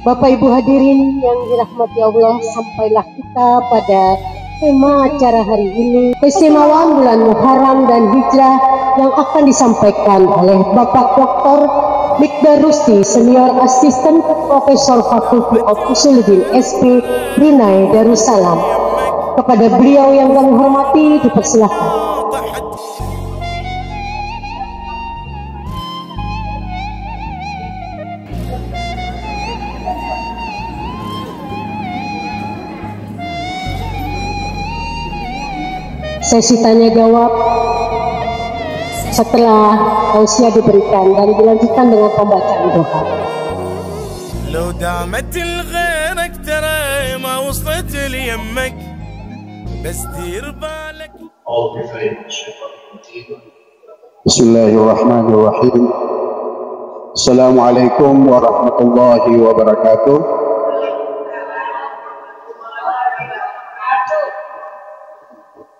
Bapak Ibu hadirin yang dirahmati Allah, sampailah kita pada tema acara hari ini, keistimewaan bulan Muharram dan Hijrah, yang akan disampaikan oleh Bapak Dr. Mikdar Rusdi, Senior Asisten Profesor Fakulti of Usuluddin SP Brunei Darussalam. Kepada beliau yang kami hormati, dipersilakan. Sesi tanya jawab setelah tausiah diberikan dan dilanjutkan dengan pembacaan doa. لو دامت لغيرك ترى ما وصلت ليمك بس دير بالك. بسم الله الرحمن الرحيم. السلام عليكم ورحمة الله وبركاته.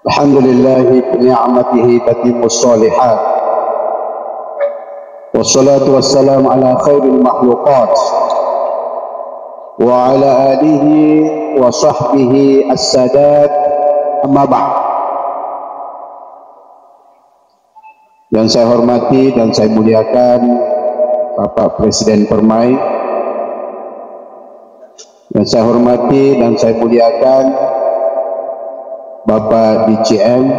Alhamdulillah bi'ni'matihi tatimmu shalihat. Wassalatu wassalamu ala khairil makhluqat wa ala alihi wa sahbihi as-sadat, amma ba'd. Yang saya hormati dan saya muliakan Bapak Presiden Permai, yang saya hormati dan saya muliakan Bapak DCM,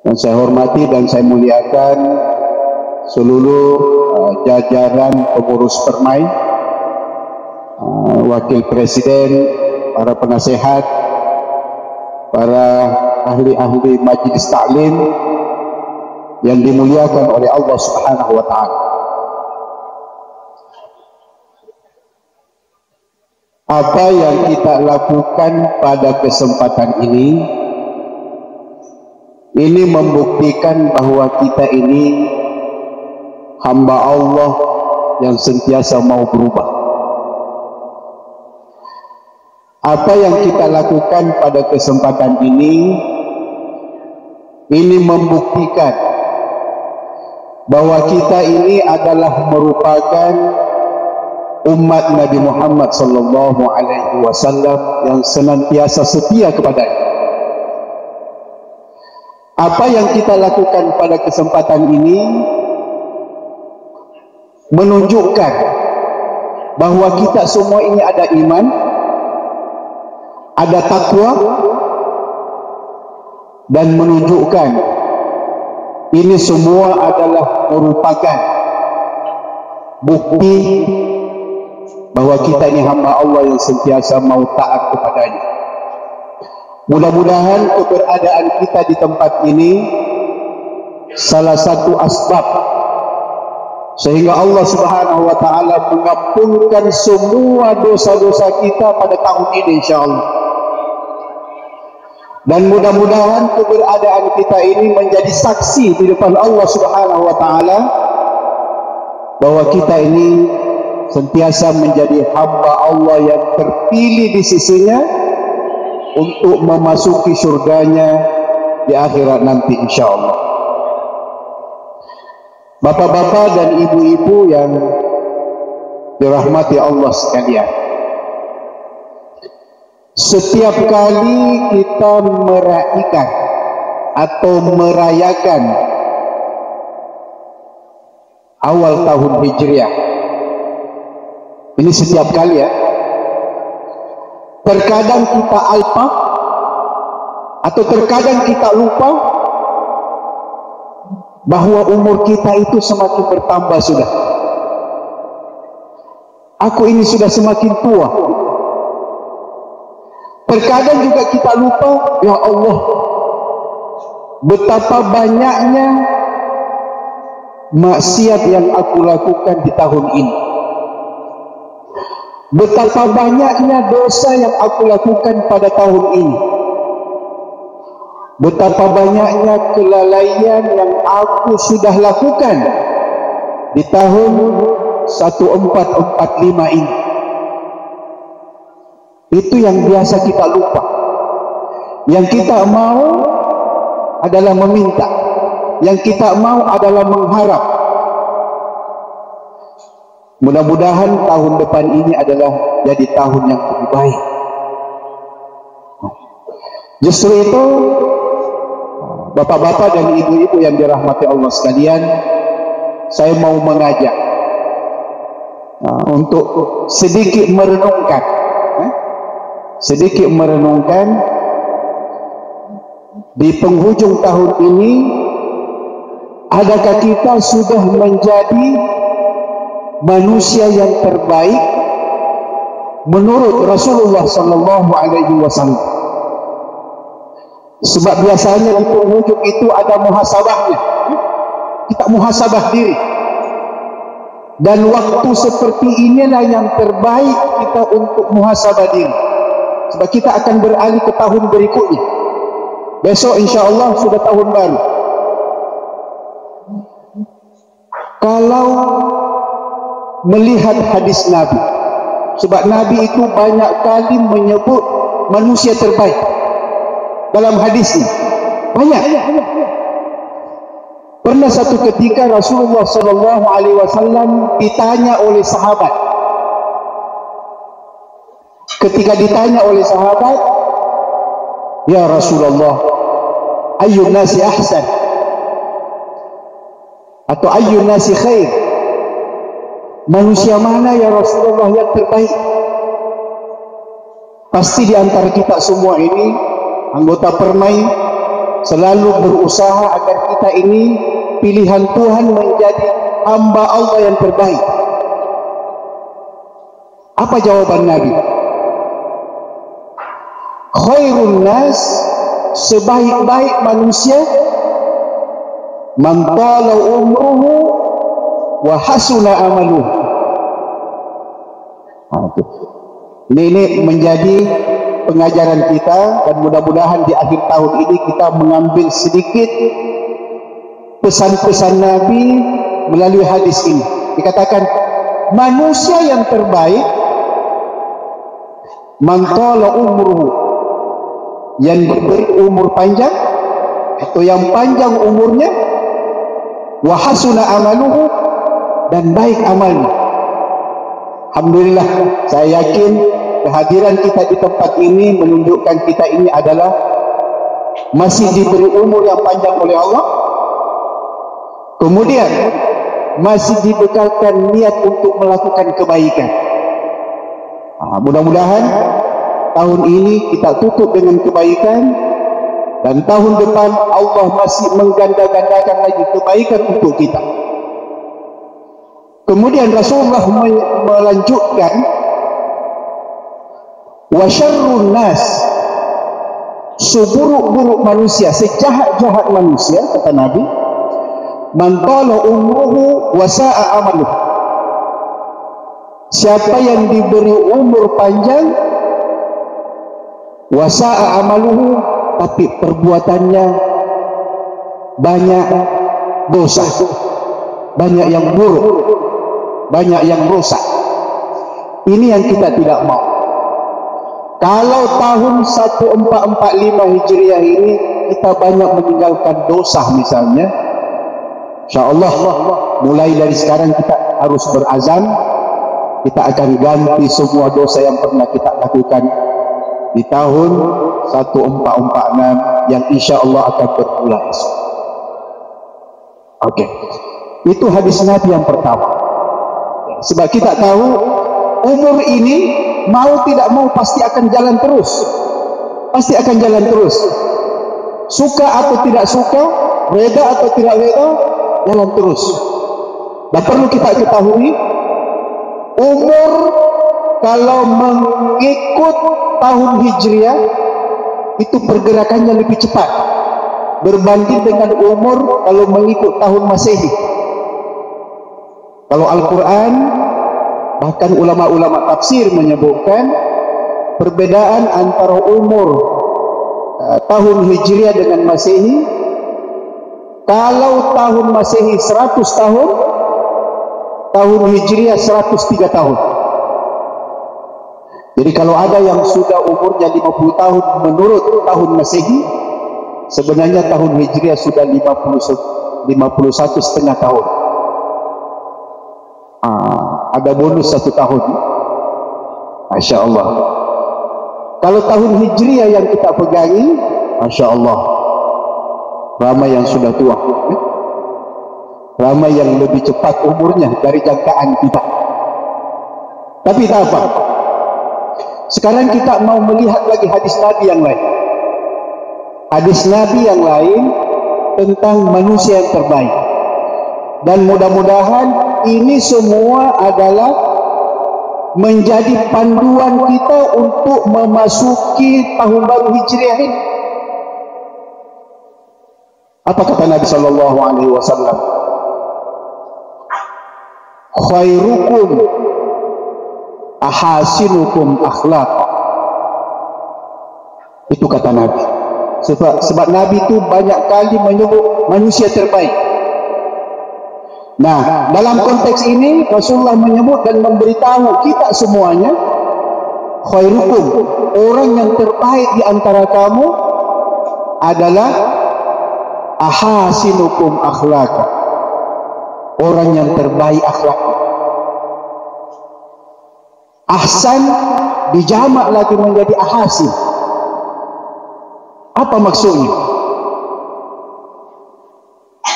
dan saya hormati dan saya muliakan seluruh jajaran pengurus Permai, Wakil Presiden, para penasehat, para ahli-ahli Majelis Taklim yang dimuliakan oleh Allah Subhanahu wa Ta'ala. Apa yang kita lakukan pada kesempatan ini membuktikan bahwa kita ini hamba Allah yang sentiasa mau berubah. Apa yang kita lakukan pada kesempatan ini membuktikan bahwa kita ini adalah merupakan umat Nabi Muhammad sallallahu alaihi wasallam yang senantiasa setia kepadanya. Apa yang kita lakukan pada kesempatan ini menunjukkan bahwa kita semua ini ada iman, ada takwa, dan menunjukkan ini semua adalah merupakan bukti bahwa kita ini hamba Allah yang sentiasa mau taat kepadanya. Mudah-mudahan keberadaan kita di tempat ini salah satu asbab sehingga Allah Subhanahu wa Ta'ala mengampunkan semua dosa-dosa kita pada tahun ini, insyaallah. Dan mudah-mudahan keberadaan kita ini menjadi saksi di depan Allah Subhanahu wa Ta'ala bahwa kita ini sentiasa menjadi hamba Allah yang terpilih di sisinya untuk memasuki surganya di akhirat nanti, insyaallah. Bapak-bapak dan ibu-ibu yang dirahmati Allah sekalian, setiap kali kita meraihkan atau merayakan awal tahun Hijriah, ini setiap kali ya, terkadang kita alpa atau terkadang kita lupa bahwa umur kita itu semakin bertambah sudah. Aku ini sudah semakin tua. Terkadang juga kita lupa, ya Allah, betapa banyaknya maksiat yang aku lakukan di tahun ini. Betapa banyaknya dosa yang aku lakukan pada tahun ini. Betapa banyaknya kelalaian yang aku sudah lakukan di tahun 1445 ini. Itu yang biasa kita lupa. Yang kita mau adalah meminta. Yang kita mau adalah mengharap. Mudah-mudahan tahun depan ini adalah jadi tahun yang lebih baik. Justru itu, bapak-bapak dan ibu-ibu yang dirahmati Allah sekalian, saya mau mengajak untuk sedikit merenungkan di penghujung tahun ini, adakah kita sudah menjadi manusia yang terbaik menurut Rasulullah sallallahu alaihi wasallam? Sebab biasanya di penghujung itu ada muhasabahnya. Kita muhasabah diri. Dan waktu seperti inilah yang terbaik kita untuk muhasabah diri. Sebab kita akan beralih ke tahun berikutnya. Besok insya-Allah sudah tahun baru. Kalau melihat hadis Nabi, sebab Nabi itu banyak kali menyebut manusia terbaik dalam hadisnya, banyak. Pernah satu ketika Rasulullah sallallahu alaihi wasallam ditanya oleh sahabat. Ketika ditanya oleh sahabat, "Ya Rasulullah, ayyun nasi ahsan?" Atau ayyun nasi khair? Manusia mana ya Rasulullah yang terbaik? Pasti di antara kita semua ini, anggota Permai, selalu berusaha agar kita ini pilihan Tuhan menjadi hamba Allah yang terbaik. Apa jawaban Nabi? Khairun nas, sebaik-baik manusia, man tala umruhu wa hasuna amaluhu. Ini menjadi pengajaran kita, dan mudah-mudahan di akhir tahun ini kita mengambil sedikit pesan-pesan Nabi melalui hadis ini. Dikatakan manusia yang terbaik man tala umruhu, yang diberi umur panjang atau yang panjang umurnya, wa hasuna amaluhu, dan baik amalnya. Alhamdulillah, saya yakin kehadiran kita di tempat ini menunjukkan kita ini adalah masih diberi umur yang panjang oleh Allah, kemudian masih dibekalkan niat untuk melakukan kebaikan. Mudah-mudahan tahun ini kita tutup dengan kebaikan, dan tahun depan Allah masih mengganda-gandakan lagi kebaikan untuk kita. Kemudian Rasulullah melanjutkan, wa syarrun nas, seburuk-buruk manusia, sejahat-jahat manusia, kata Nabi, man tala umruhu wa sa'a amaluhu, siapa yang diberi umur panjang, wa sa'a amaluhu, tapi perbuatannya banyak dosa, banyak yang buruk, banyak yang rusak. Ini yang kita tidak mau. Kalau tahun 1445 Hijriah ini kita banyak meninggalkan dosa misalnya, insya-Allah mulai dari sekarang kita harus berazam, kita akan ganti semua dosa yang pernah kita lakukan di tahun 1446 yang insya-Allah akan bermula esok. Oke. Itu hadis Nabi yang pertama. Sebab kita tahu umur ini mau tidak mau pasti akan jalan terus. Pasti akan jalan terus. Suka atau tidak suka, reda atau tidak reda, jalan terus. Dan perlu kita ketahui, umur kalau mengikut tahun Hijriah itu pergerakannya lebih cepat berbanding dengan umur kalau mengikut tahun Masehi. Kalau Al-Quran, bahkan ulama-ulama tafsir menyebutkan perbedaan antara umur tahun Hijriah dengan Masehi. Kalau tahun Masehi 100 tahun, tahun Hijriah 103 tahun. Jadi kalau ada yang sudah umurnya 50 tahun menurut tahun Masehi, sebenarnya tahun Hijriah sudah 51,5 tahun. ada bonus 1 tahun. Masya Allah. Kalau tahun Hijriah yang kita pegangi, Masya Allah, ramai yang sudah tua, ramai yang lebih cepat umurnya dari jangkaan kita. Tapi tak apa. Sekarang kita mau melihat lagi hadis Nabi yang lain. Hadis Nabi yang lain tentang manusia yang terbaik. Dan mudah-mudahan ini semua adalah menjadi panduan kita untuk memasuki tahun baru Hijriah ini. Apa kata Nabi sallallahu alaihi wasallam? Khairukum ahasinukum akhlaq. Itu kata Nabi. Sebab Nabi itu banyak kali menyebut manusia terbaik. Nah, dalam konteks ini Rasulullah menyebut dan memberitahu kita semuanya, khairukum, orang yang terbaik di antara kamu adalah ahasinukum akhlaqa, orang yang terbaik akhlaknya. Ahsan dijamak lagi menjadi ahasin. Apa maksudnya?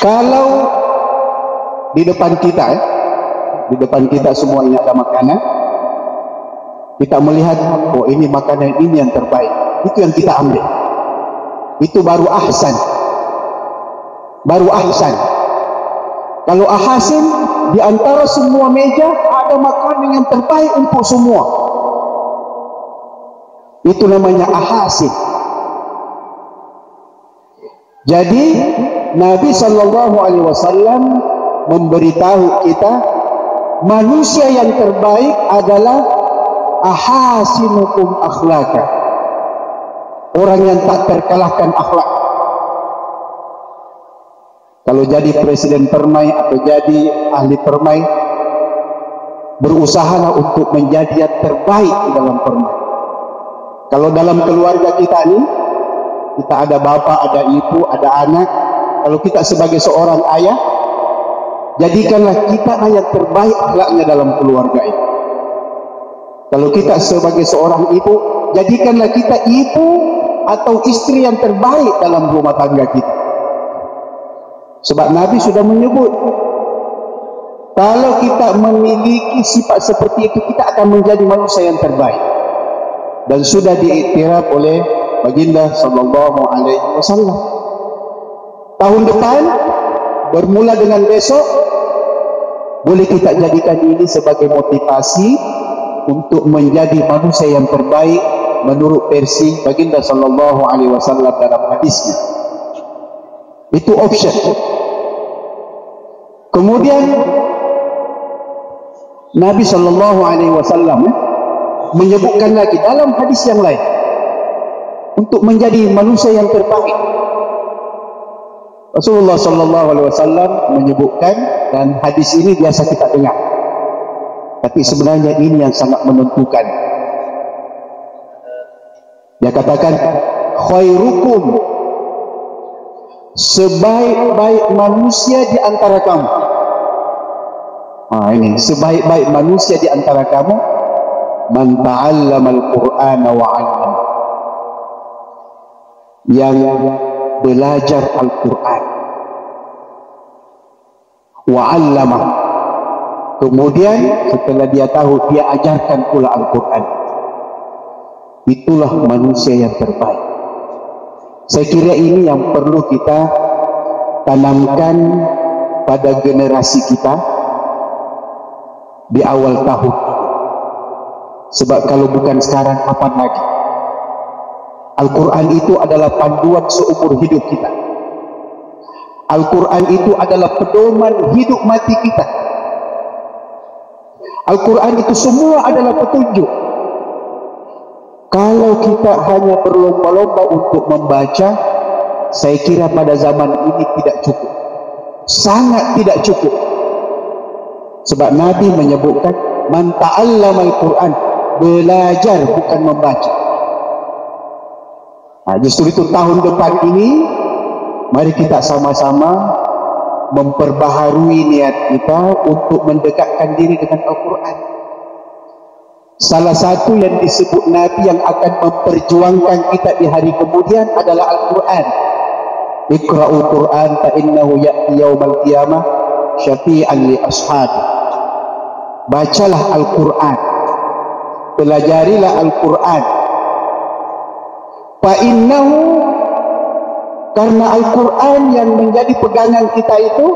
Kalau di depan kita, di depan kita semua ini ada makanan, kita melihat, oh ini makanan ini yang terbaik, itu yang kita ambil. Itu baru ahsan. Baru ahsan. Kalau ahasin, di antara semua meja ada makanan yang terbaik untuk semua. Itu namanya ahasin. Jadi Nabi sallallahu alaihi wasallam memberitahu kita, manusia yang terbaik adalah ahasinukum akhlaqa, orang yang tak terkalahkan akhlak. Kalau jadi presiden permai atau jadi ahli permai, berusahalah untuk menjadi yang terbaik di dalam permai. Kalau dalam keluarga kita ini, kita ada bapak, ada ibu, ada anak. Kalau kita sebagai seorang ayah, jadikanlah kita yang terbaik akhlaknya dalam keluarga ini. Kalau kita sebagai seorang ibu, jadikanlah kita ibu atau istri yang terbaik dalam rumah tangga kita. Sebab Nabi sudah menyebut, kalau kita memiliki sifat seperti itu, kita akan menjadi manusia yang terbaik. Dan sudah diiktiraf oleh baginda sallallahu alaihi wasallam. Tahun depan, bermula dengan besok, boleh kita jadikan ini sebagai motivasi untuk menjadi manusia yang terbaik menurut versi baginda sallallahu alaihi wasallam dalam hadisnya. Itu option. Kemudian Nabi sallallahu alaihi wasallam menyebutkan lagi dalam hadis yang lain untuk menjadi manusia yang terbaik. Rasulullah sallallahu alaihi wasallam menyebutkan, dan hadis ini biasa kita dengar, tapi sebenarnya ini yang sangat menentukan. Dia katakan, khairukum, sebaik-baik manusia di antara kamu. Ini sebaik-baik manusia di antara kamu, man ta'allama al-Qur'ana wa 'allama, yang belajar Al-Quran wa 'allama, kemudian setelah dia tahu, dia ajarkan pula Al-Quran. Itulah manusia yang terbaik. Saya kira ini yang perlu kita tanamkan pada generasi kita di awal tahun. Sebab kalau bukan sekarang, kapan lagi? Al-Quran itu adalah panduan seumur hidup kita. Al-Quran itu adalah pedoman hidup mati kita. Al-Quran itu semua adalah petunjuk. Kalau kita hanya berlomba-lomba untuk membaca, saya kira pada zaman ini tidak cukup. Sangat tidak cukup. Sebab Nabi menyebutkan, man ta'allama al-Quran, belajar bukan membaca. Justru itu tahun depan ini, mari kita sama-sama memperbaharui niat kita untuk mendekatkan diri dengan Al-Quran. Salah satu yang disebut Nabi yang akan memperjuangkan kita di hari kemudian adalah Al-Quran. Iqra'ul Quran fa innahu ya'ti yaumal qiyamah syafi'an li ashabi. Bacalah Al-Quran, pelajarilah Al-Quran. Fa innahu, karena Al-Quran yang menjadi pegangan kita itu,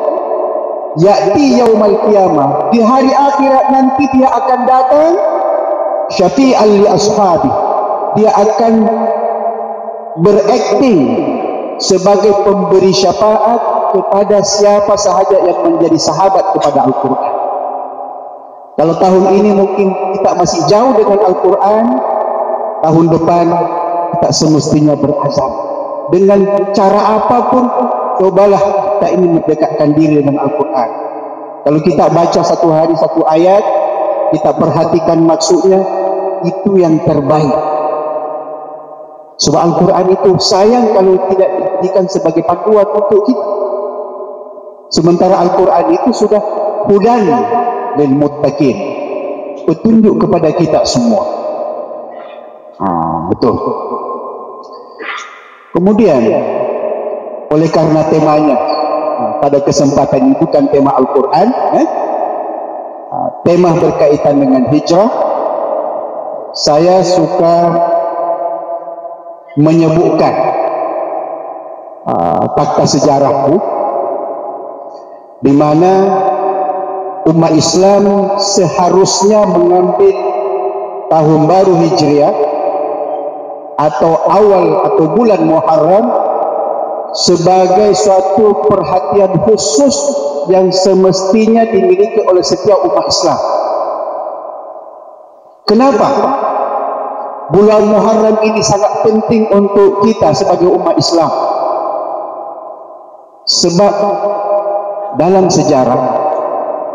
ya'ti yaumal qiyamah, di hari akhirat nanti dia akan datang syafi'an li ashabi, dia akan berakting sebagai pemberi syafaat kepada siapa sahaja yang menjadi sahabat kepada Al-Quran. Kalau tahun ini mungkin kita masih jauh dengan Al-Quran, tahun depan kita semestinya berazam. Dengan cara apapun, cobalah kita ini mendekatkan diri dengan Al-Quran. Kalau kita baca satu hari satu ayat, kita perhatikan maksudnya, itu yang terbaik. Sebab Al-Quran itu sayang kalau tidak dijadikan sebagai panduan untuk kita. Sementara Al-Quran itu sudah hudan lil muttaqin, petunjuk kepada kita semua. Betul. Kemudian, oleh karena temanya pada kesempatan itu kan tema Al-Quran, tema berkaitan dengan hijrah, saya suka menyebutkan fakta sejarahku, di mana umat Islam seharusnya mengambil tahun baru Hijriah atau awal atau bulan Muharram sebagai suatu perhatian khusus yang semestinya dimiliki oleh setiap umat Islam. Kenapa? Bulan Muharram ini sangat penting untuk kita sebagai umat Islam. Sebab dalam sejarah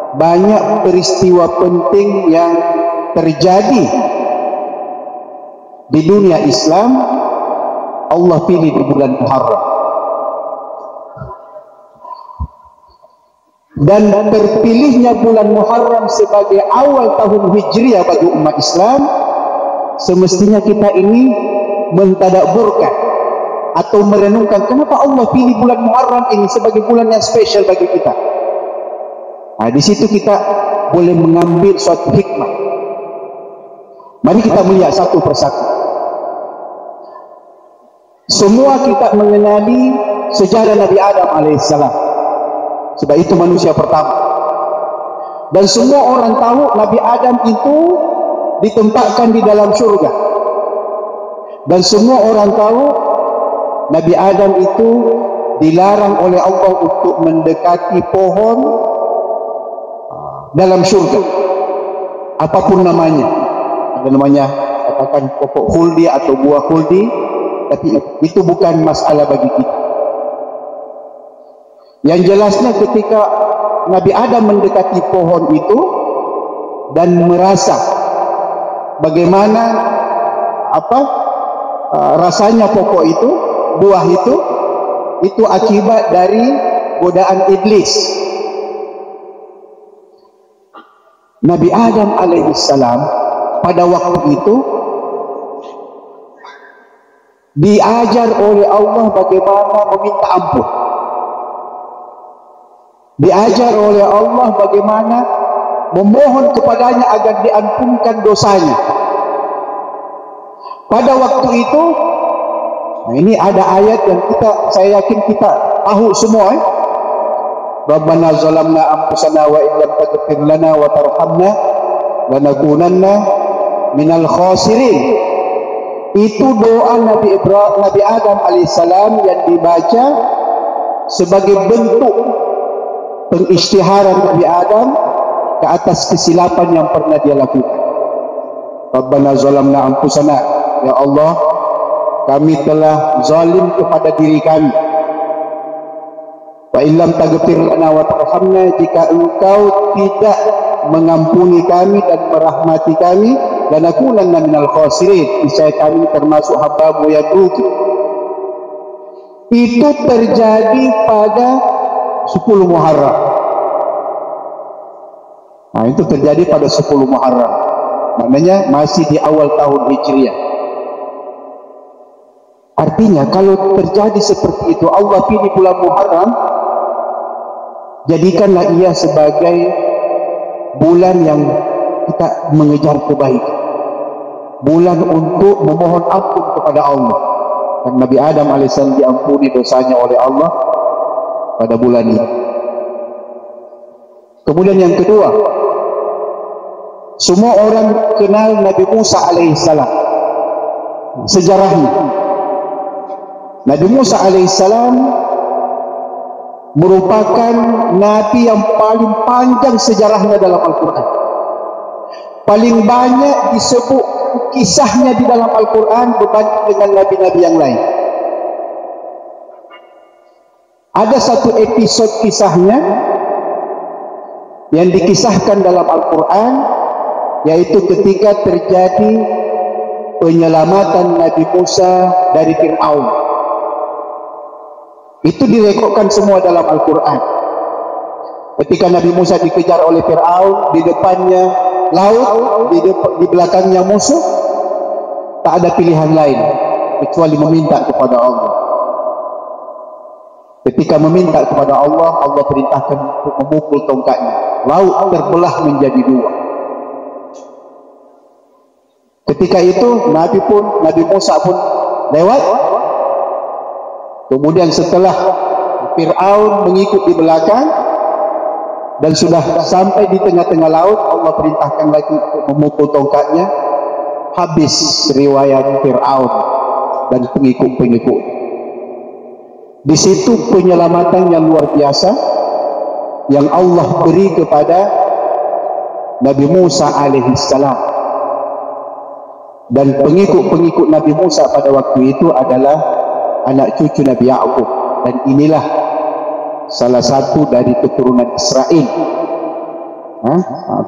banyak peristiwa penting yang terjadi di dunia Islam, Allah pilih di bulan Muharram. Dan terpilihnya bulan Muharram sebagai awal tahun Hijriah bagi umat Islam, semestinya kita ini mentadabburkan atau merenungkan kenapa Allah pilih bulan Muharram ini sebagai bulan yang spesial bagi kita. Di situ kita boleh mengambil suatu hikmah. Mari kita melihat satu persatu. Semua kita mengenali sejarah Nabi Adam alaihissalam, sebab itu manusia pertama. Dan semua orang tahu Nabi Adam itu ditempatkan di dalam surga. Dan semua orang tahu Nabi Adam itu dilarang oleh Allah untuk mendekati pohon dalam surga, apapun namanya. Ada namanya, katakan pokok khuldi atau buah khuldi, tapi itu bukan masalah bagi kita. Yang jelasnya ketika Nabi Adam mendekati pohon itu dan merasa bagaimana rasanya pokok itu, buah itu akibat dari godaan iblis. Nabi Adam alaihissalam pada waktu itu diajar oleh Allah bagaimana meminta ampun. Diajar oleh Allah bagaimana memohon kepadanya agar diampunkan dosanya. Pada waktu itu, ini ada ayat yang saya yakin kita tahu semua. Rabbana zalamna anfusana wa illam taghfir lana wa tarhamna lanakunanna minal khasirin. Itu doa Nabi Adam alaihissalam yang dibaca sebagai bentuk pengisytiharan Nabi Adam ke atas kesilapan yang pernah dia lakukan. Rabbana zalamna anfusana, ya Allah, kami telah zalim kepada diri kami. Wa illam taghfir lana wa tarhamna, jika engkau tidak mengampuni kami dan merahmati kami, lanakunanna minal khasirin, niscaya kami termasuk hamba-Mu yang rugi. Itu terjadi pada 10 Muharram. Nah, itu terjadi pada 10 Muharram. Maknanya masih di awal tahun Hijriah. Artinya kalau terjadi seperti itu, Allah pilih bulan Muharram, jadikanlah ia sebagai bulan yang kita mengejar kebaikan, bulan untuk memohon ampun kepada Allah. Dan Nabi Adam AS diampuni dosanya oleh Allah pada bulan ini. Kemudian yang kedua, semua orang kenal Nabi Musa AS, sejarahnya. Nabi Musa AS merupakan Nabi yang paling panjang sejarahnya dalam Al-Quran. Paling banyak disebut kisahnya di dalam Al-Quran berbanding dengan Nabi-Nabi yang lain. Ada satu episod kisahnya yang dikisahkan dalam Al-Quran, yaitu ketika terjadi penyelamatan Nabi Musa dari Fir'aun. Itu direkodkan semua dalam Al-Quran. Ketika Nabi Musa dikejar oleh Fir'aun, di depannya laut, di belakangnya musuh, tak ada pilihan lain kecuali meminta kepada Allah. Ketika meminta kepada Allah, Allah perintahkan untuk memukul tongkatnya. Laut terbelah menjadi dua. Ketika itu Nabi Musa pun lewat. Kemudian setelah Fir'aun mengikut di belakang dan sudah sampai di tengah-tengah laut, Allah perintahkan lagi untuk memukul tongkatnya. Habis riwayat Fir'aun dan pengikut-pengikut. Di situ penyelamatan yang luar biasa yang Allah beri kepada Nabi Musa alaihissalam. Dan pengikut-pengikut Nabi Musa pada waktu itu adalah anak cucu Nabi Ya'qub, dan inilah salah satu dari keturunan Israel.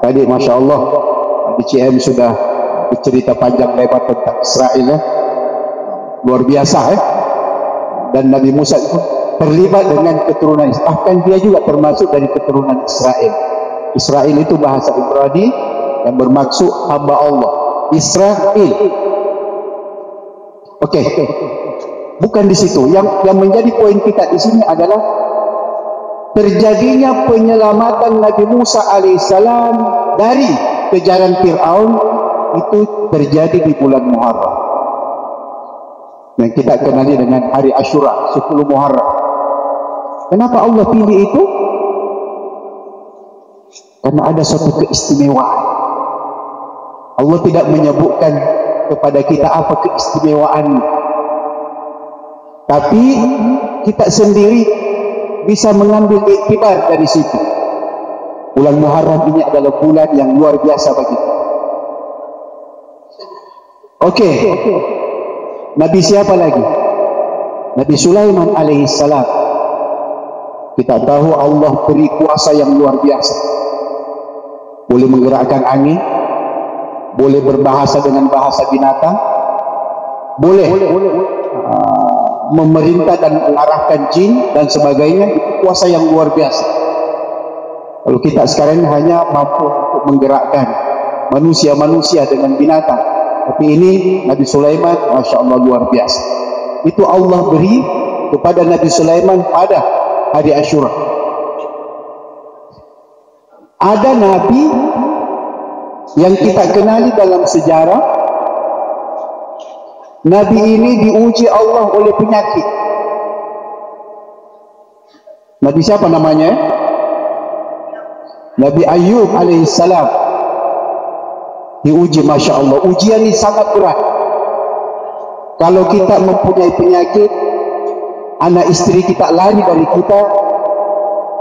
Tadi Masya Allah di CM sudah bercerita panjang lebar tentang Israel, luar biasa. Dan Nabi Musa itu terlibat dengan keturunan Israel, bahkan dia juga termasuk dari keturunan Israel. Israel itu bahasa Ibrani yang bermaksud hamba Allah. Israel. Oke. Bukan di situ. Yang menjadi poin kita di sini adalah terjadinya penyelamatan Nabi Musa alaihissalam dari kejaran Fir'aun itu terjadi di bulan Muharram. Yang kita kenali dengan hari Ashura, 10 Muharram. Kenapa Allah pilih itu? Karena ada suatu keistimewaan. Allah tidak menyebutkan kepada kita apa keistimewaannya. Tapi kita sendiri bisa mengambil iktibar dari situ. Bulan Muharram ini adalah bulan yang luar biasa bagi kita. Oke. Nabi siapa lagi? Nabi Sulaiman alaihissalam. Kita tahu Allah beri kuasa yang luar biasa. Boleh menggerakkan angin, boleh berbahasa dengan bahasa binatang, boleh memerintah dan mengarahkan jin dan sebagainya. Itu kuasa yang luar biasa. Kalau kita sekarang hanya mampu untuk menggerakkan manusia-manusia dengan binatang, tapi ini Nabi Sulaiman, Masya Allah, luar biasa. Itu Allah beri kepada Nabi Sulaiman pada hari Ashura. Ada Nabi yang kita kenali dalam sejarah. Nabi ini diuji Allah oleh penyakit. Nabi siapa namanya? Nabi Ayub alaihissalam. Diuji, Masya Allah. Ujian ini sangat berat. Kalau kita mempunyai penyakit, anak istri kita lari dari kita,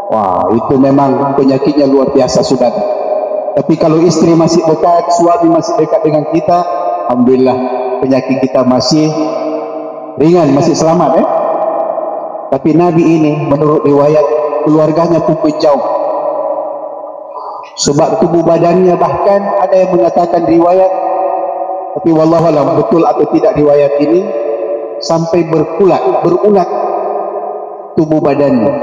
wah, itu memang penyakitnya luar biasa sudah. Tapi kalau istri masih dekat, suami masih dekat dengan kita, alhamdulillah, penyakit kita masih ringan, masih selamat. Tapi Nabi ini menurut riwayat keluarganya pun menjauh. Sebab tubuh badannya bahkan ada yang mengatakan riwayat, tapi wallahualam betul atau tidak riwayat ini, sampai berulat tubuh badannya.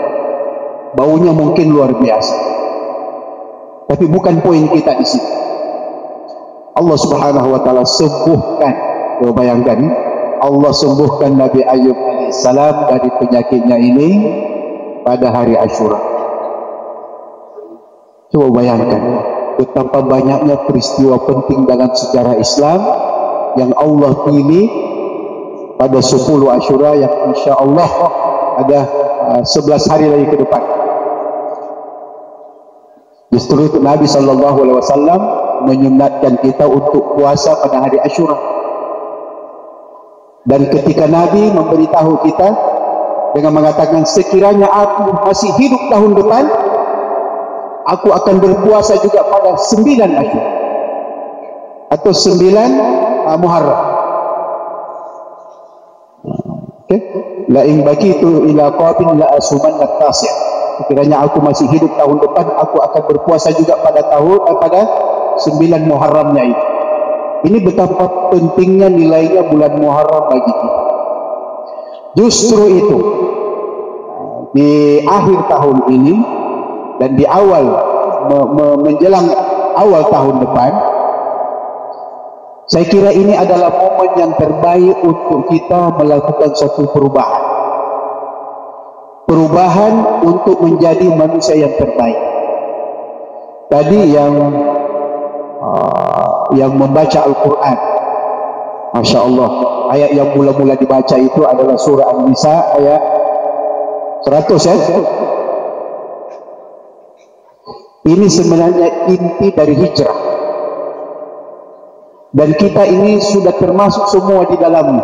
baunya mungkin luar biasa. Tapi bukan poin kita di sini. Allah Subhanahu wa taala sembuhkan. Coba bayangkan, Allah sembuhkan Nabi Ayub alaihissalam dari penyakitnya ini pada hari Asyura. Coba bayangkan betapa banyaknya peristiwa penting dalam sejarah Islam yang Allah pilih pada 10 Asyura yang insya Allah ada 11 hari lagi ke depan. Justru itu Nabi SAW menyunatkan kita untuk puasa pada hari Asyura. Dan ketika Nabi memberitahu kita dengan mengatakan, sekiranya aku masih hidup tahun depan, aku akan berpuasa juga pada 9 Asyura atau 9 Muharram. Okay. La in baqitu ila qabil la asumanna at-tasi'. Sekiranya aku masih hidup tahun depan, aku akan berpuasa juga pada 9 Muharramnya itu. Ini betapa pentingnya nilainya bulan Muharram bagi kita. Justru itu di akhir tahun ini dan di awal menjelang awal tahun depan, saya kira ini adalah momen yang terbaik untuk kita melakukan suatu perubahan. Perubahan untuk menjadi manusia yang terbaik. Tadi yang membaca Al-Quran, Masya Allah, ayat yang mula-mula dibaca itu adalah surah An-Nisa ayat 100 ya. Ini sebenarnya inti dari hijrah. Dan kita ini sudah termasuk semua di dalamnya.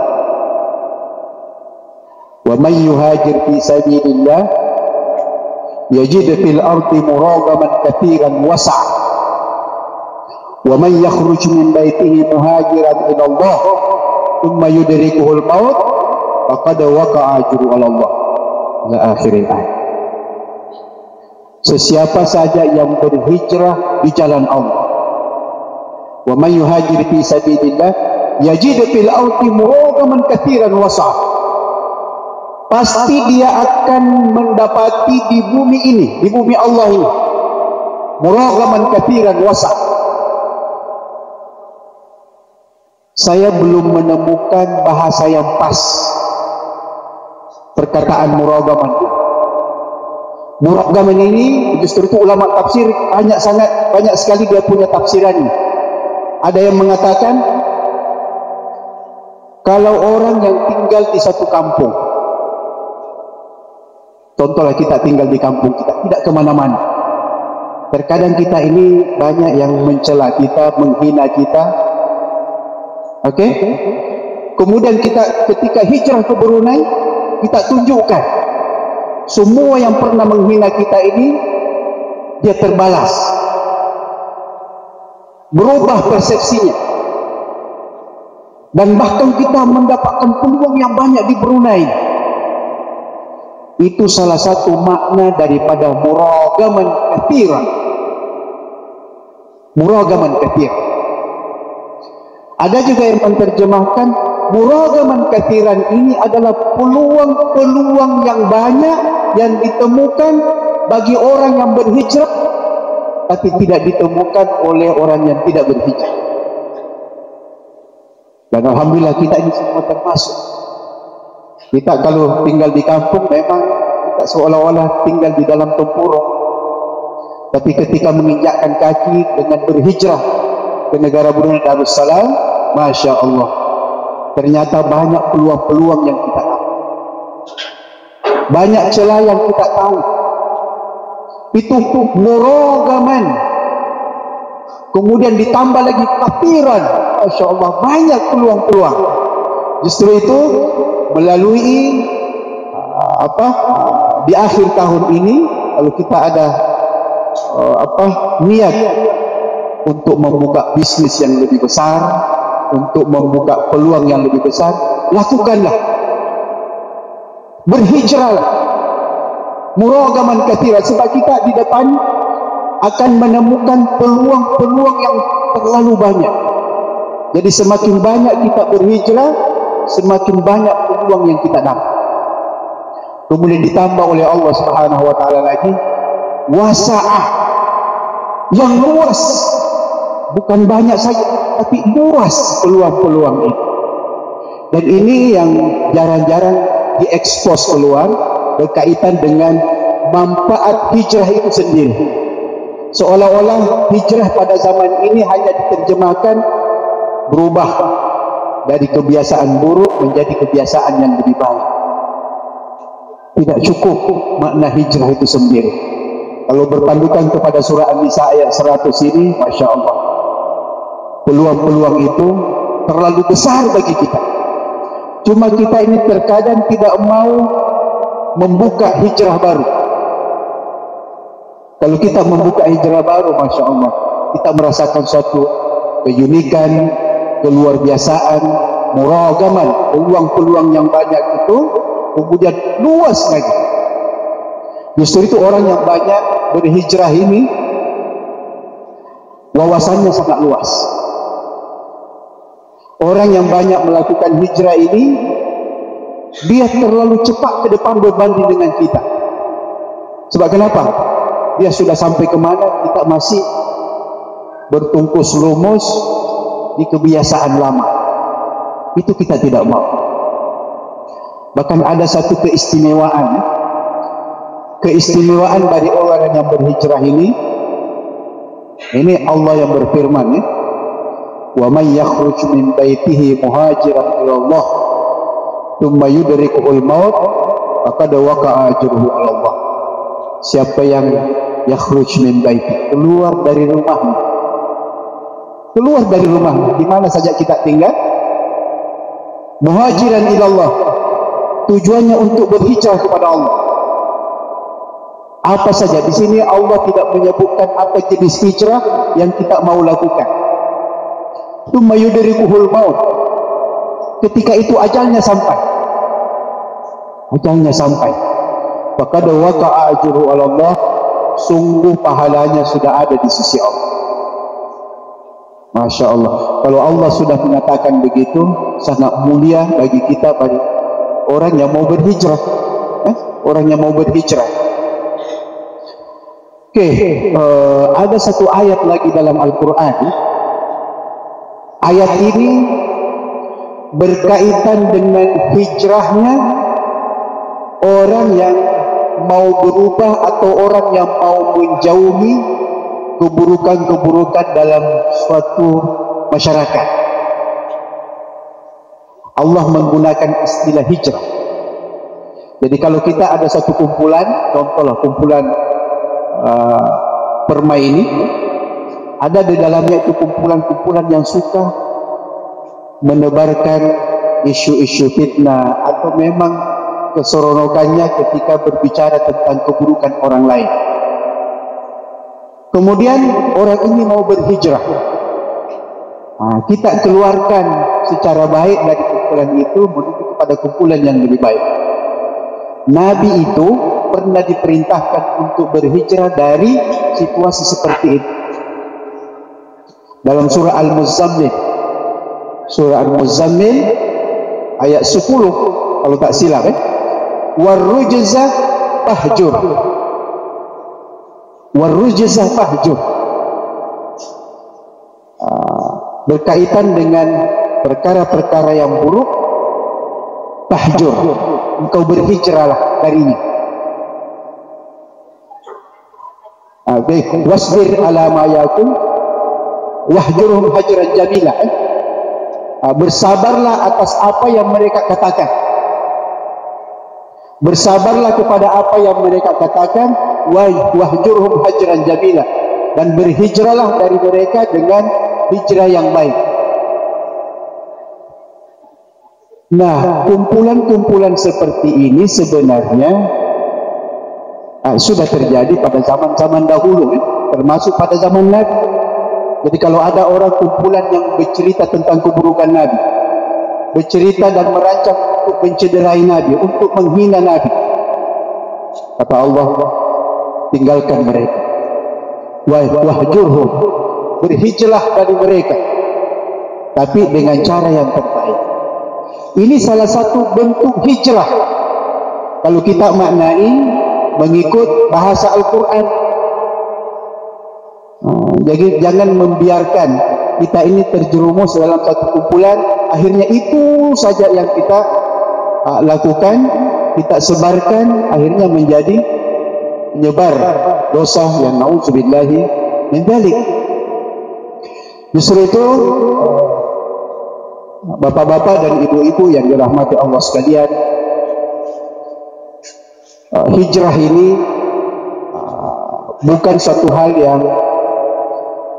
Wa may yuhajir fi sabilillah yajid fil ardi muragaman katsiran was'a. Wa may yakhruj min baitihi muhajiran ila Allah thumma yudrikuhul maut faqad waqa'a ajru 'ala Allah. Ila akhir ayat. Sesiapa saja yang berhijrah di jalan Allah, wa may yuhajir fi sabilillah yajid fil ardi muragaman katsiran was'a. Pasti dia akan mendapati di bumi ini, di bumi Allah ini, muragaman katsiran wasa'. Saya belum menemukan bahasa yang pas perkataan muragaman ini. Muragaman ini justru itu ulama tafsir banyak sekali dia punya tafsiran. Ada yang mengatakan kalau orang yang tinggal di satu kampung, contohlah kita tinggal di kampung kita, tidak kemana-mana. Terkadang kita ini banyak yang mencela kita, menghina kita. Oke? Kemudian kita ketika hijrah ke Brunei, kita tunjukkan semua yang pernah menghina kita ini, dia terbalas. Berubah persepsinya. Dan bahkan kita mendapatkan peluang yang banyak di Brunei. Itu salah satu makna daripada muragaman katsiran. Muragaman katsiran. Ada juga yang menerjemahkan muragaman katsiran ini adalah peluang-peluang yang banyak yang ditemukan bagi orang yang berhijrah, tapi tidak ditemukan oleh orang yang tidak berhijrah. Dan alhamdulillah kita ini semua termasuk. Kita kalau tinggal di kampung memang kita seolah-olah tinggal di dalam tempurung. Tapi ketika menginjakkan kaki dengan berhijrah ke negara Brunei Darussalam, Masya Allah, ternyata banyak peluang-peluang yang kita tahu. Banyak celah yang kita tahu. Itu muragaman. Kemudian ditambah lagi katsiran. Masya Allah, banyak peluang-peluang. Justru itu melalui di akhir tahun ini, kalau kita ada niat untuk membuka bisnis yang lebih besar, untuk membuka peluang yang lebih besar, lakukanlah, berhijrahlah, muragaman katsiran, sebab kita di depan akan menemukan peluang-peluang yang terlalu banyak. Jadi semakin banyak kita berhijrah, semakin banyak peluang yang kita dapat. Kemudian ditambah oleh Allah Subhanahu wa taala lagi wasa'ah, yang luas, bukan banyak saja tapi luas peluang-peluang itu. Dan ini yang jarang-jarang diekspos keluar berkaitan dengan manfaat hijrah itu sendiri. Seolah-olah hijrah pada zaman ini hanya diterjemahkan berubah dari kebiasaan buruk menjadi kebiasaan yang lebih baik. Tidak cukup makna hijrah itu sendiri. Kalau berpandukan kepada surah An-Nisa ayat 100 ini, Masya Allah, peluang-peluang itu terlalu besar bagi kita. Cuma kita ini terkadang tidak mau membuka hijrah baru. Kalau kita membuka hijrah baru, Masya Allah, kita merasakan suatu keunikan, keluar biasaan, muragaman, peluang-peluang yang banyak itu kemudian luas lagi. Justru itu orang yang banyak berhijrah ini wawasannya sangat luas. Orang yang banyak melakukan hijrah ini, dia terlalu cepat ke depan berbanding dengan kita. Sebab kenapa? Dia sudah sampai ke mana, kita masih bertungkus lumus di kebiasaan lama. Itu kita tidak mau. Bahkan ada satu keistimewaan dari orang yang berhijrah ini Allah yang berfirman, wa may yakhruj min baitihi muhajiran ila Allah thumma yudrikuhul maut faqad waqa'a ajruhu 'ala Allah. Siapa yang yakhruj min baiti, keluar dari rumahnya, di mana saja kita tinggal, muhajiran ila Allah, tujuannya untuk berhijrah kepada Allah. Apa saja di sini Allah tidak menyebutkan apa jenis hijrah yang kita mau lakukan. Tsumma yudrikuhul maut, ketika itu ajalnya sampai. Faqad waqa'a ajruhu 'ala Allah, sungguh pahalanya sudah ada di sisi Allah. Masya Allah. Kalau Allah sudah mengatakan begitu, sangat mulia bagi kita, bagi orang yang mau berhijrah. Ada satu ayat lagi dalam Al-Quran. Ayat ini berkaitan dengan hijrahnya orang yang mau berubah atau orang yang mau menjauhi keburukan-keburukan dalam suatu masyarakat. Allah menggunakan istilah hijrah. Jadi kalau kita ada satu kumpulan, contohlah kumpulan Permai ini, ada di dalamnya itu kumpulan-kumpulan yang suka menebarkan isu-isu fitnah atau memang keseronokannya ketika berbicara tentang keburukan orang lain. Kemudian orang ini mau berhijrah. Kita keluarkan secara baik dari kumpulan itu menuju kepada kumpulan yang lebih baik. Nabi itu pernah diperintahkan untuk berhijrah dari situasi seperti itu. Dalam surah Al-Muzammil ayat 10 kalau tak silap, warujza fahjur, berkaitan dengan perkara-perkara yang buruk. Fahjur, engkau berhijrahlah darinya. Wasbir ala ma yakun wahjurhum hajran jamila. Bersabarlah atas apa yang mereka katakan. Bersabarlah kepada apa yang mereka katakan. Wahjurhum hajran jamila, dan berhijrahlah dari mereka dengan hijrah yang baik. Nah, kumpulan-kumpulan seperti ini sebenarnya sudah terjadi pada zaman-zaman dahulu, termasuk pada zaman Nabi. Jadi kalau ada orang kumpulan yang bercerita tentang keburukan Nabi, bercerita dan merancang untuk mencederai Nabi, untuk menghina Nabi, kata Allah, tinggalkan mereka. Wahjurhum, berhijrah dari mereka, tapi dengan cara yang terbaik. Ini salah satu bentuk hijrah. Kalau kita maknai mengikut bahasa Al-Quran. Jadi jangan membiarkan kita ini terjerumus dalam satu kumpulan, akhirnya itu saja yang kita lakukan, kita sebarkan, akhirnya menjadi menyebar dosa yang na'udzubillahi min dzalik. Justru itu bapak-bapak dan ibu-ibu yang dirahmati Allah sekalian, hijrah ini bukan suatu hal yang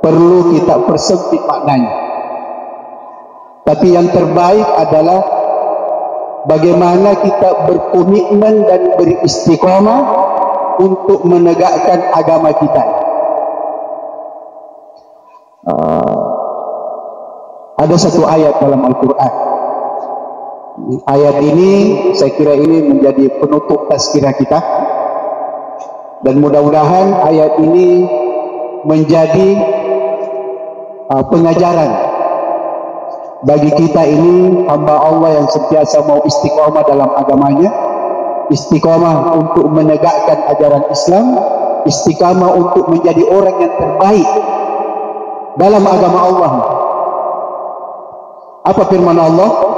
perlu kita persempit maknanya, tapi yang terbaik adalah bagaimana kita berkomitmen dan beristiqamah untuk menegakkan agama kita. Ada satu ayat dalam Al-Quran. Ayat ini saya kira ini menjadi penutup tazkirah kita, dan mudah-mudahan ayat ini menjadi pengajaran bagi kita ini hamba Allah yang sentiasa mau istiqamah dalam agamanya, istiqamah untuk menegakkan ajaran Islam, istiqamah untuk menjadi orang yang terbaik dalam agama Allah. Apa firman Allah?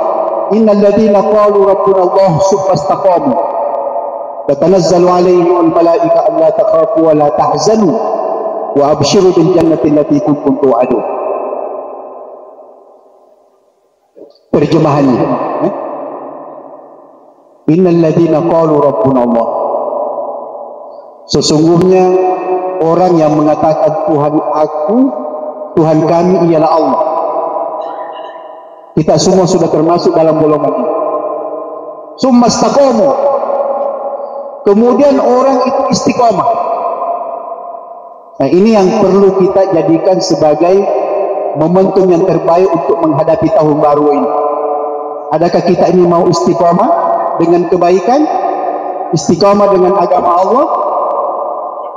Innal ladzina qalu rabbuna Allah tsumma istaqamu tatanazzalu alaihimul malaika alla takhafu wa la tahzanu wa abshiru bil jannati allati kuntum tu'adun. Terjemahannya, innal ladzina qalu rabbuna Allah, sesungguhnya orang yang mengatakan Tuhan kami ialah Allah. Kita semua sudah termasuk dalam golongan ini. Tsumma istaqamu, kemudian orang itu istiqamah. Nah, ini yang perlu kita jadikan sebagai momentum yang terbaik untuk menghadapi tahun baru ini. Adakah kita ini mau istiqamah dengan kebaikan, istiqamah dengan agama Allah?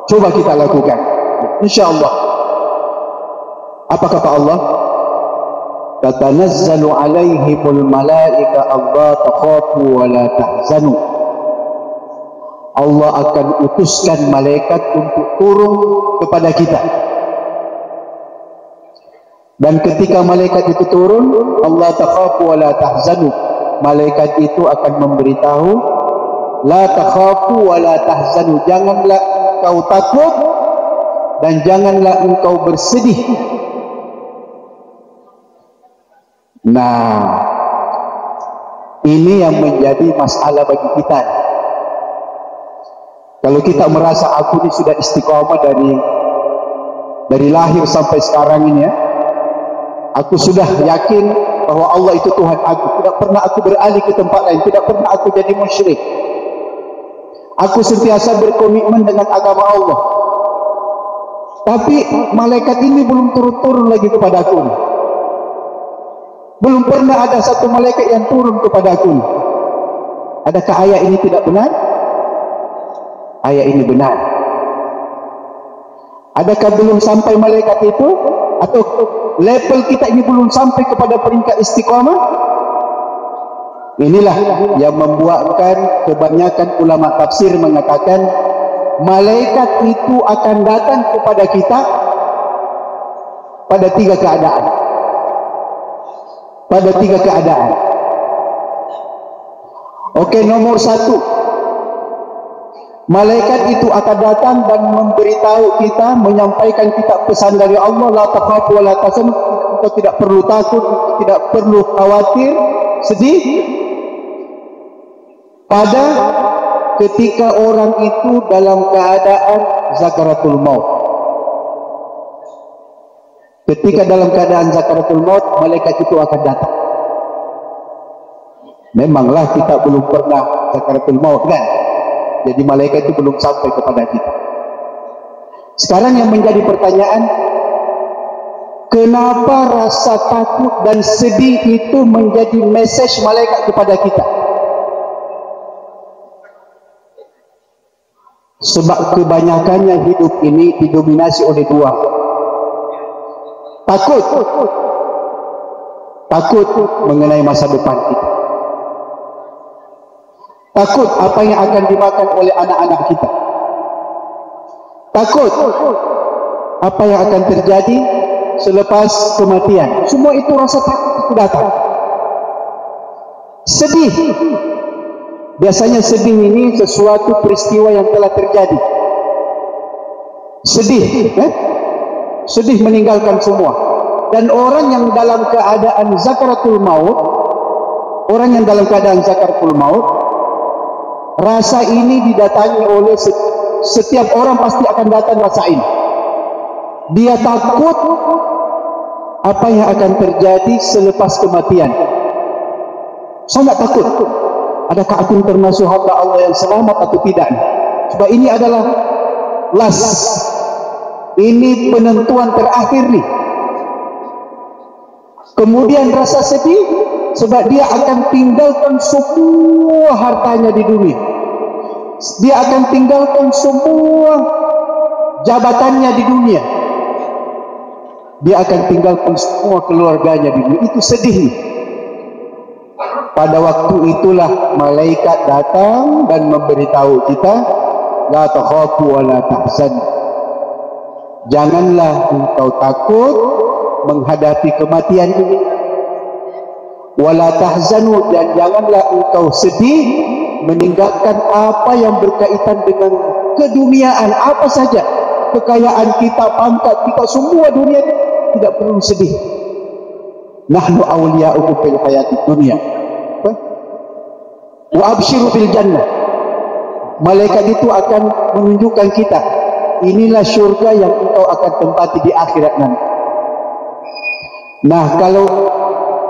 Coba kita lakukan, insyaallah. Apa kata Allah? Tatanazzalu alaihimul malaika alla takhafu wa la tahzanu. Allah akan utuskan malaikat untuk turun kepada kita. Dan ketika malaikat itu turun, Allah takhafu wa la tahzanu, malaikat itu akan memberitahu, la takhafu wa la tahzanu, janganlah kau takut dan janganlah engkau bersedih. Nah, ini yang menjadi masalah bagi kita. Kalau kita merasa aku ini sudah istiqamah dari lahir sampai sekarang ini ya, aku sudah yakin bahwa Allah itu Tuhan aku, tidak pernah aku beralih ke tempat lain, tidak pernah aku jadi musyrik, aku sentiasa berkomitmen dengan agama Allah. Tapi malaikat ini belum turun-turun lagi kepada aku. Belum pernah ada satu malaikat yang turun kepada aku. Adakah ayat ini tidak benar? Ayat ini benar. Adakah belum sampai malaikat itu? Atau level kita ini belum sampai kepada peringkat istiqamah? Inilah yang membuatkan kebanyakan ulama tafsir mengatakan malaikat itu akan datang kepada kita pada tiga keadaan. Pada tiga keadaan. Oke, nomor satu, malaikat itu akan datang dan memberitahu kita, menyampaikan kita pesan dari Allah, la takhafu wa la tahzanu, engkau tidak perlu takut, tidak perlu khawatir, sedih. Pada ketika orang itu dalam keadaan zakaratul maut. Ketika dalam keadaan zakaratul maut, malaikat itu akan datang. Memanglah kita belum pernah zakaratul maut kan? Jadi malaikat itu belum sampai kepada kita. Sekarang yang menjadi pertanyaan, kenapa rasa takut dan sedih itu menjadi message malaikat kepada kita? Sebab kebanyakannya hidup ini didominasi oleh dua. Takut mengenai masa depan kita. Takut apa yang akan dimakan oleh anak-anak kita. Takut apa yang akan terjadi selepas kematian. Semua itu rasa takut itu datang. Sedih. Biasanya sedih ini sesuatu peristiwa yang telah terjadi. Sedih, sedih meninggalkan semua. Dan orang yang dalam keadaan zakaratul maut, orang yang dalam keadaan zakaratul maut, rasa ini didatangi oleh setiap orang, pasti akan datang rasa ini. Dia takut apa yang akan terjadi selepas kematian. Sangat takut. Adakah aku termasuk hamba Allah yang selamat atau tidak? Sebab ini adalah last. Ini penentuan terakhir nih. Kemudian rasa sedih sebab dia akan tinggalkan semua hartanya di dunia. Dia akan tinggalkan semua jabatannya di dunia. Dia akan tinggalkan semua keluarganya di dunia. Itu sedih nih. Pada waktu itulah malaikat datang dan memberitahu kita, la takhafu wa la tahzan. Janganlah engkau takut menghadapi kematian ini. Wa la tahzanu, dan janganlah engkau sedih meninggalkan apa yang berkaitan dengan keduniaan, apa saja kekayaan kita, pangkat kita, semua dunia ini tidak perlu sedih. Nahnu awliya'ukum fil hayatid dunya wa abshiru bil jannah. Malaikat itu akan menunjukkan kita, inilah syurga yang engkau akan tempati di akhirat nanti. Nah, kalau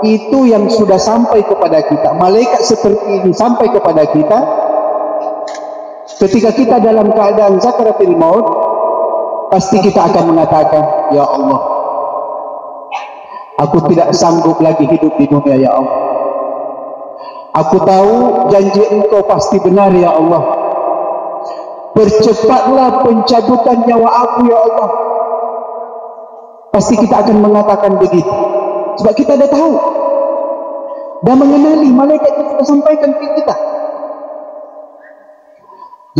itu yang sudah sampai kepada kita, malaikat seperti ini sampai kepada kita, ketika kita dalam keadaan zakaratul maut, pasti kita akan mengatakan, ya Allah, aku tidak sanggup lagi hidup di dunia, ya Allah. Aku tahu janji engkau pasti benar, ya Allah. Percepatlah pencabutan nyawa aku, ya Allah. Pasti kita akan mengatakan begitu. Sebab kita dah tahu dan mengenali, malaikat itu sudah sampaikan ke kita.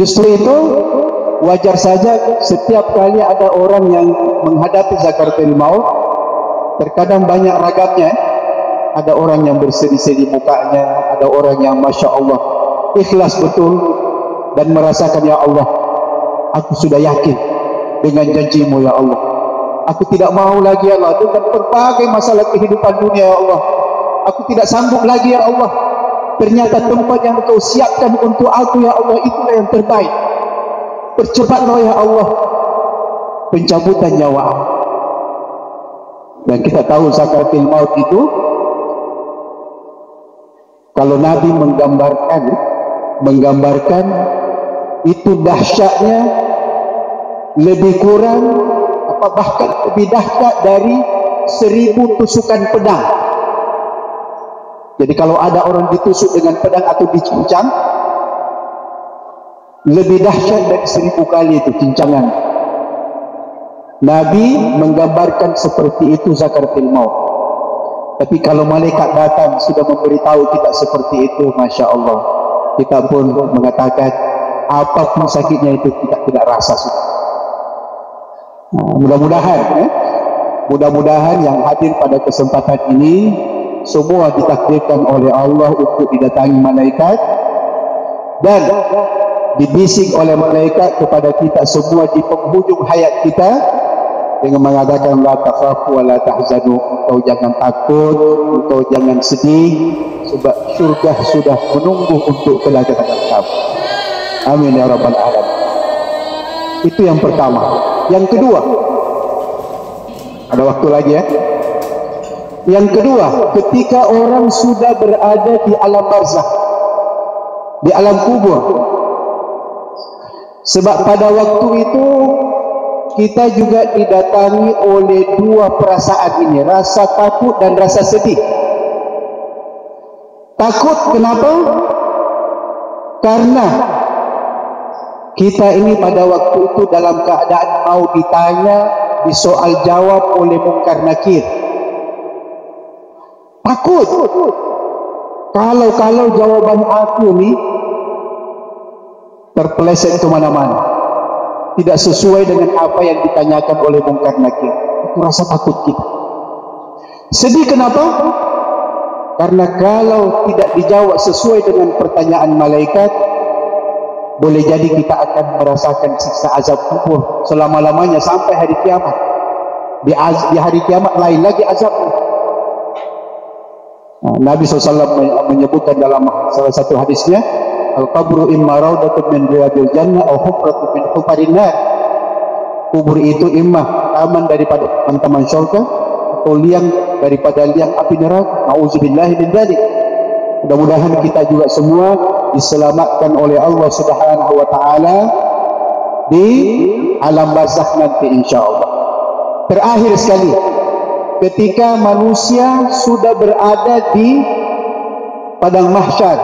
Justru itu wajar saja setiap kali ada orang yang menghadapi zakaratul maut, terkadang banyak ragamnya. Ada orang yang bersedih-sedih mukanya, ada orang yang Masya Allah ikhlas betul dan merasakan, ya Allah, aku sudah yakin dengan janjimu, ya Allah. Aku tidak mau lagi, ya Allah, dengan berbagai masalah kehidupan dunia, ya Allah. Aku tidak sanggup lagi, ya Allah. Ternyata tempat yang Engkau siapkan untuk aku, ya Allah, itulah yang terbaik. Percepatlah, ya Allah, pencabutan nyawa. Dan kita tahu zakaratul maut itu, kalau Nabi menggambarkan itu dahsyatnya lebih kurang bahkan lebih dahsyat dari 1000 tusukan pedang. Jadi kalau ada orang ditusuk dengan pedang atau dicincang, lebih dahsyat dari 1000 kali itu cincangan. Nabi menggambarkan seperti itu zakaratul maut. Tapi kalau malaikat datang sudah memberitahu kita seperti itu, Masya Allah, kita pun mengatakan apapun sakitnya itu kita tidak rasa sudah. Nah, mudah-mudahan yang hadir pada kesempatan ini semua ditakdirkan oleh Allah untuk didatangi malaikat dan dibisik oleh malaikat kepada kita semua di penghujung hayat kita dengan mengatakan la takhafu wa la tahzanu, engkau jangan takut, engkau jangan sedih, sebab syurga sudah menunggu untuk kedatangan kamu. Amin ya rabbal alamin. Itu yang pertama. Yang kedua, ada waktu lagi ya. Yang kedua, ketika orang sudah berada di alam barzakh, di alam kubur. Sebab pada waktu itu kita juga didatangi oleh dua perasaan ini, rasa takut dan rasa sedih. Takut kenapa? Karena kita ini pada waktu itu dalam keadaan mau ditanya, disoal jawab oleh Munkar Nakir. Takut. Kalau jawaban aku ni terpeleset ke mana-mana, tidak sesuai dengan apa yang ditanyakan oleh Munkar Nakir. Itu rasa takut kita. Sedih kenapa? Karena kalau tidak dijawab sesuai dengan pertanyaan malaikat, boleh jadi kita akan merasakan siksa azab kubur selama-lamanya sampai hari kiamat. Di hari kiamat lain lagi azabnya. Nabi SAW menyebutkan dalam salah satu hadisnya, al-qabru imma raudatun min riyadil jannah aw hufratun min hufarin nar. Kubur itu imma taman daripada taman syurga atau liang daripada liang api neraka. Nauzubillahi min dzalik. Mudah-mudahan kita juga semua diselamatkan oleh Allah Subhanahu wa taala di alam barzakh nanti insyaallah. Terakhir sekali, ketika manusia sudah berada di padang mahsyar,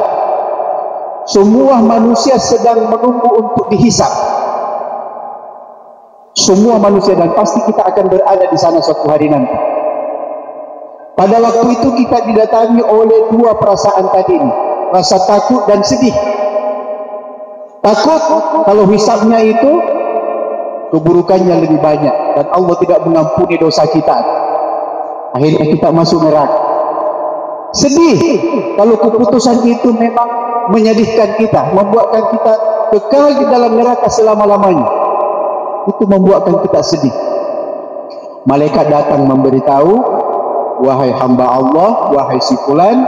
semua manusia sedang menunggu untuk dihisab. Semua manusia, dan pasti kita akan berada di sana suatu hari nanti. Pada waktu itu kita didatangi oleh dua perasaan tadi ini, rasa takut dan sedih. Takut kalau hisabnya itu keburukannya lebih banyak dan Allah tidak mengampuni dosa kita, akhirnya kita masuk neraka. Sedih kalau keputusan itu memang menyedihkan kita, membuatkan kita kekal di dalam neraka selama-lamanya. Itu membuatkan kita sedih. Malaikat datang memberitahu, wahai hamba Allah, wahai si fulan,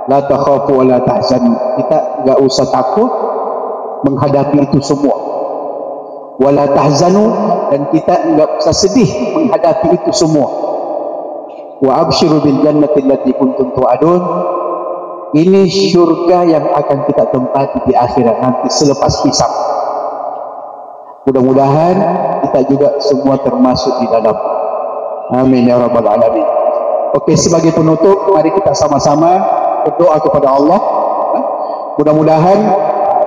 la takhafu wa la tahzanu. Kita enggak usah takut menghadapi itu semua. Wala tahzanu, dan kita enggak usah sedih menghadapi itu semua. Wa abshiru bil jannati allati kuntum tu'adun. Ini syurga yang akan kita tempati di akhirat nanti selepas hisab. Mudah-mudahan kita juga semua termasuk di dalam. Amin ya rabbal alamin. Oke, sebagai penutup, mari kita sama-sama berdoa kepada Allah. Mudah-mudahan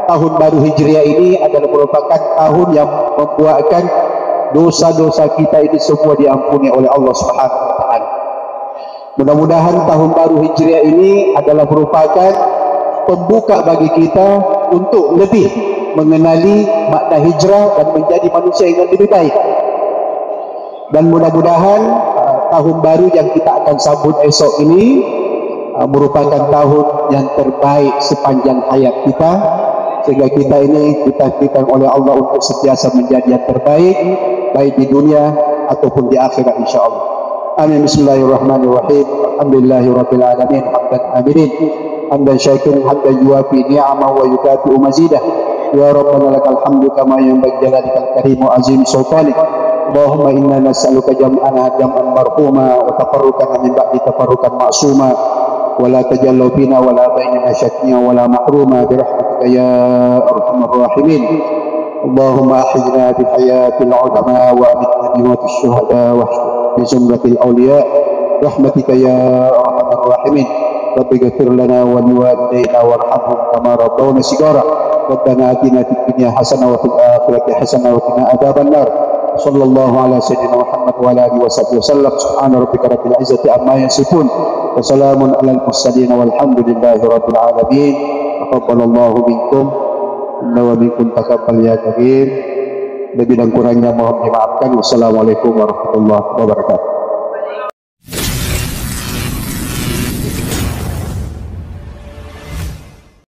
tahun baru Hijriah ini adalah merupakan tahun yang membuatkan dosa-dosa kita ini semua diampuni oleh Allah Subhanahu wa taala. Mudah-mudahan tahun baru Hijriah ini adalah merupakan pembuka bagi kita untuk lebih mengenali makna hijrah dan menjadi manusia yang lebih baik. Dan mudah-mudahan tahun baru yang kita akan sambut esok ini merupakan tahun yang terbaik sepanjang hayat kita, sehingga kita ini ditakdirkan oleh Allah untuk sentiasa menjadi yang terbaik baik di dunia ataupun di akhirat insyaallah. Amin. Bismillahirrahmanirrahim. Alhamdulillahirabbil alamin. Hamdan hamidin, hamdan syakirin, hamdan yuwafi ni'amahu wa yukafi'u mazidah. Ya Rabbana lakal hamdu kama yanbaghi jalalika al-karim wa azim sultanik. Allahumma inna nas'aluka jam'ana jam'an marhuma wa tafarruqan min ba'di tafarruqan ma'suma wa la tajallu bina wa la bainana syaknya wa la mahruma bi rahmatika ya arhamar rahimin. Allahumma ahijna bi hayatil ulama wa amitna bi mautis syuhada wa bi zumratil awliya rahmatika ya arhamar rahimin. Rabbi ghfir lana wa liwalidayna warhamhum kama rabbawna shighara. Rabbana atina fid dunya hasanah wa fil akhirati hasanah wa qina adzaban nar. Sallallahu ala sayyidina Muhammad wa ala alihi washabbihi wasallam. Subhana rabbika rabbil izzati amma yasifun wa salamun alal mursalin walhamdulillahi rabbil alamin. Taqabbalallahu minkum wa minkum taqabbal ya karim. Lebih dan kurangnya mohon dimaafkan. Wassalamualaikum warahmatullahi wabarakatuh.